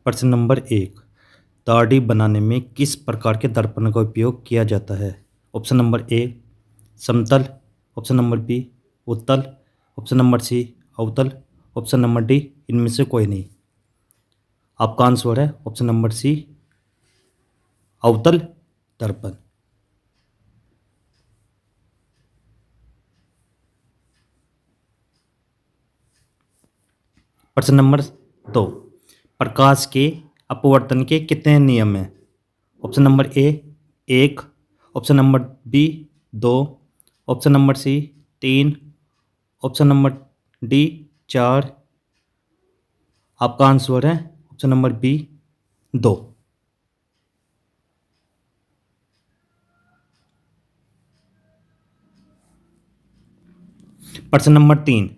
प्रश्न नंबर 1। दाढ़ी बनाने में किस प्रकार के दर्पण का उपयोग किया जाता है? ऑप्शन नंबर ए समतल, ऑप्शन नंबर बी उत्तल, ऑप्शन नंबर सी अवतल, ऑप्शन नंबर डी इनमें से कोई नहीं। आपका आंसर है ऑप्शन नंबर सी अवतल दर्पण। प्रश्न नंबर 2। प्रकाश के अपवर्तन के कितने नियम हैं? Option number A 1, option number B 2, option number C 3, option number D 4। आपका आंसर है ऑप्शन नंबर बी 2। प्रश्न नंबर 3।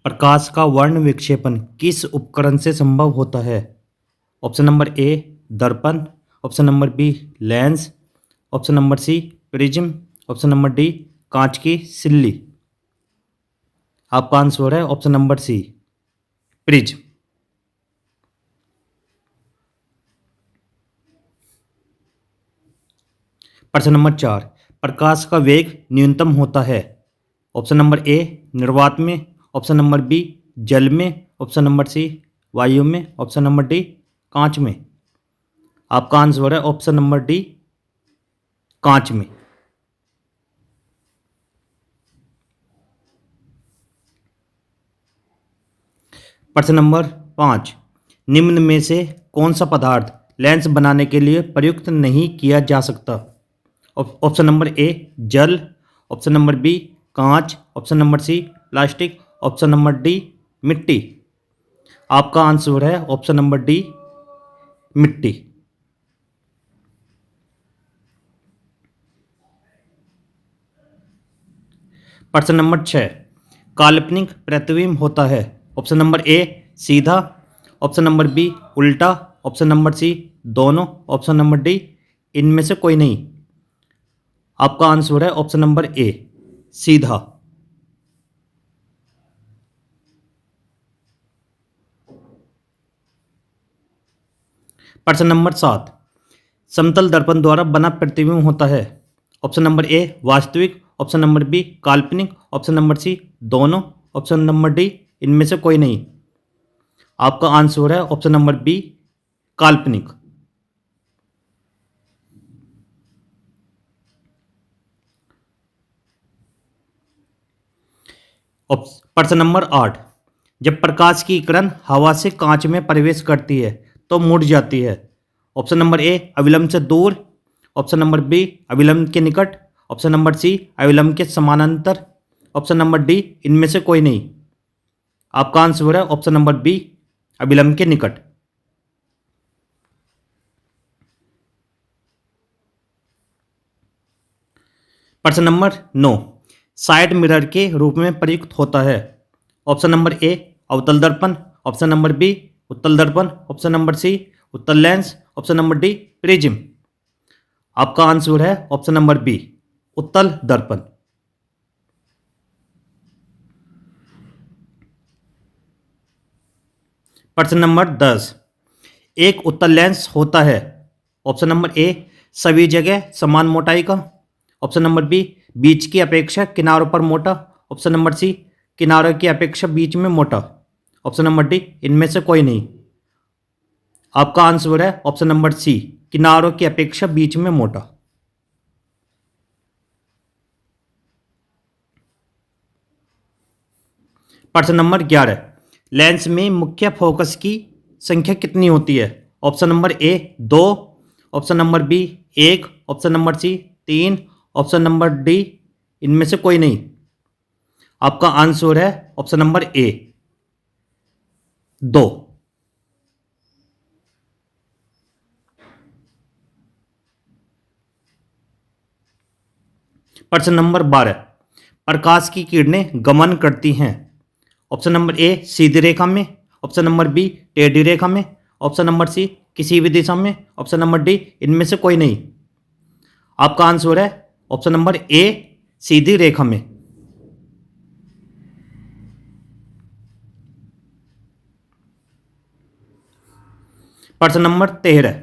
प्रकाश का वर्ण विक्षेपण किस उपकरण से संभव होता है? ऑप्शन नंबर ए दर्पण, option number B lens, option number C prism, option number D कांच की सिल्ली। आपका आंसर है ऑप्शन नंबर सी प्रिज्म। प्रश्न नंबर 4। प्रकाश का वेग न्यूनतम होता है? ऑप्शन नंबर ए निर्वात में, ऑप्शन नंबर बी जल में, ऑप्शन नंबर सी वायु में, ऑप्शन नंबर डी कांच में। आपका आंसर है ऑप्शन नंबर डी कांच में। प्रश्न नंबर 5। निम्न में से कौन सा पदार्थ लेंस बनाने के लिए प्रयुक्त नहीं किया जा सकता? ऑप्शन नंबर ए जल, ऑप्शन नंबर बी कांच, option number C plastic, option number D मिट्टी। आपका आंसर है ऑप्शन नंबर डी मिट्टी। प्रश्न नंबर 6। काल्पनिक प्रतिबिंब होता है? ऑप्शन नंबर ए सीधा, ऑप्शन नंबर बी उल्टा, ऑप्शन नंबर सी दोनों, ऑप्शन नंबर डी इनमें से कोई नहीं। आपका आंसर है ऑप्शन नंबर ए सीधा। प्रश्न नंबर 7। समतल दर्पण द्वारा बना प्रतिबिंब होता है? ऑप्शन नंबर ए वास्तविक, ऑप्शन नंबर बी काल्पनिक, ऑप्शन नंबर सी दोनों, ऑप्शन नंबर डी इनमें से कोई नहीं। आपका आंसर है ऑप्शन नंबर बी काल्पनिक। प्रश्न नंबर 8। जब प्रकाश की किरण हवा से कांच में प्रवेश करती है तो मुड़ जाती है? ऑप्शन नंबर ए अविलंब से दूर, ऑप्शन नंबर बी अविलंब के निकट, ऑप्शन नंबर सी अविलंब के समानांतर, ऑप्शन नंबर डी इनमें से कोई नहीं। आपका आंसर है ऑप्शन नंबर बी अविलंब के निकट। प्रश्न नंबर 9। साइड मिरर के रूप में प्रयुक्त होता है? ऑप्शन नंबर ए अवतल दर्पण, ऑप्शन नंबर बी उत्तल दर्पण, ऑप्शन नंबर सी उत्तल lens, option number D prism. आपका आंसर है ऑप्शन नंबर बी उत्तल दर्पण। प्रश्न नंबर 10। एक उत्तल लेंस होता है? ऑप्शन नंबर ए सभी जगह समान मोटाई का, ऑप्शन नंबर बी बीच की अपेक्षा किनारों पर मोटा, ऑप्शन नंबर सी किनारों की अपेक्षा बीच में मोटा, ऑप्शन नंबर डी इनमें से कोई नहीं। आपका आंसर है ऑप्शन नंबर सी किनारों की अपेक्षा बीच में मोटा। प्रश्न नंबर 11। लेंस में मुख्य फोकस की संख्या कितनी होती है? Option number A 2, option number B 1, option number C 3, option number D इनमें से कोई नहीं। आपका आंसर है ऑप्शन नंबर ए 2। प्रश्न नंबर 12। प्रकाश की किरणें गमन करती हैं? ऑप्शन नंबर ए सीधी रेखा में, ऑप्शन नंबर बी टेढ़ी रेखा में, ऑप्शन नंबर सी किसी भी दिशा में, ऑप्शन नंबर डी इनमें से कोई नहीं। आपका आंसर है ऑप्शन नंबर ए सीधी रेखा में। प्रश्न नंबर 13,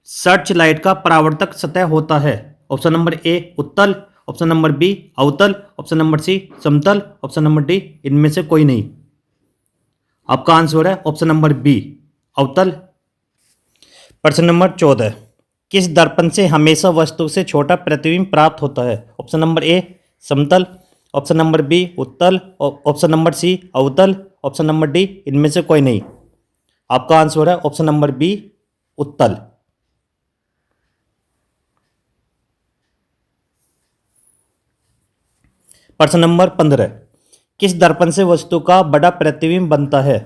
सर्च लाइट का परावर्तक सतह होता है। ऑप्शन नंबर ए उत्तल, ऑप्शन नंबर बी अवतल, ऑप्शन नंबर सी समतल, ऑप्शन नंबर डी इनमें से कोई नहीं। आपका आंसर है ऑप्शन नंबर बी अवतल। प्रश्न नंबर 14, किस दर्पण से हमेशा वस्तु से छोटा प्रतिबिंब प्राप्त होता है। ऑप्शन नंबर ए समतल, ऑप्शन नंबर बी उत्तल, ऑप्शन नंबर सी अवतल, ऑप्शन नंबर डी इनमें से कोई नहीं। आपका आंसर है ऑप्शन नंबर बी उत्तल। प्रश्न नंबर 15, किस दर्पण से वस्तु का बड़ा प्रतिबिंब बनता है।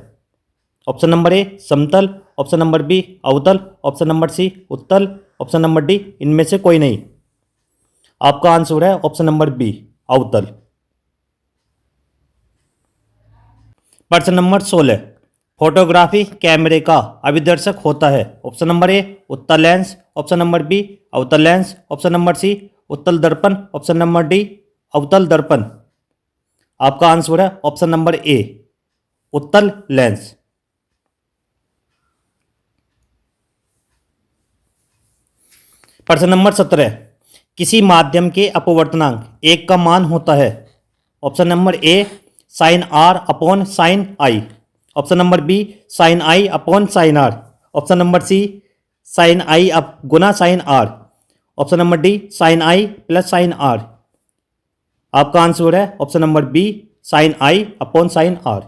ऑप्शन नंबर ए समतल, ऑप्शन नंबर बी अवतल, ऑप्शन नंबर सी उत्तल, ऑप्शन नंबर डी इनमें से कोई नहीं। आपका आंसर है ऑप्शन नंबर बी अवतल। प्रश्न नंबर 16, फोटोग्राफी कैमरे का अभिदर्शक होता है। ऑप्शन नंबर ए उत्तल लेंस, ऑप्शन नंबर बी अवतल लेंस, ऑप्शन नंबर सी उत्तल दर्पण, ऑप्शन नंबर डी अवतल दर्पण। आपका आंसर है ऑप्शन नंबर ए उत्तल लेंस। प्रश्न नंबर 17, किसी माध्यम के अपवर्तनांक एक का मान होता है। Option number A sine r upon sine i, option number B sine i upon sine r, option number C sine i अप गुना sine r, option number D sine i plus sine r. आपका answer है option number B sine i upon sine r.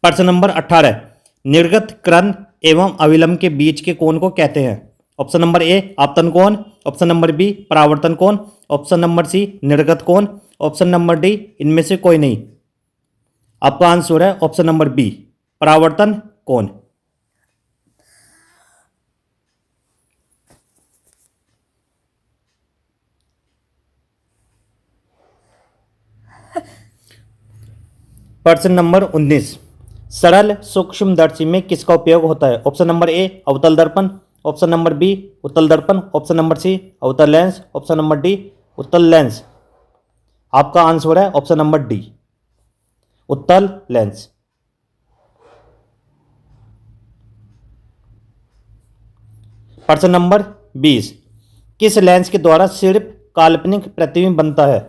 प्रश्न नंबर 18, निर्गत कर्ण एवं अविलंब के बीच के कोण को कहते हैं। ऑप्शन नंबर ए आपतन कोण, ऑप्शन नंबर बी परावर्तन कोण, ऑप्शन नंबर सी निर्गत कोण, ऑप्शन नंबर डी इनमें से कोई नहीं। आपका आंसर है ऑप्शन नंबर बी परावर्तन कोण। प्रश्न नंबर 19, सरल सूक्ष्मदर्शी में किसका उपयोग होता है। ऑप्शन नंबर ए अवतल दर्पण, ऑप्शन नंबर बी उत्तल दर्पण, ऑप्शन नंबर सी अवतल लेंस, ऑप्शन नंबर डी उत्तल लेंस। आपका आंसर है ऑप्शन नंबर डी उत्तल लेंस। प्रश्न नंबर 20, किस लेंस के द्वारा सिर्फ काल्पनिक प्रतिबिंब बनता है।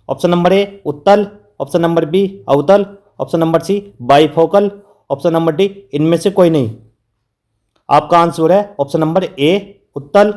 ऑप्शन नंबर ए उत्तल, ऑप्शन नंबर बी अवतल, option number C bifocal, option number D इनमें से कोई नहीं। आपका आंसर है ऑप्शन नंबर ए उत्तल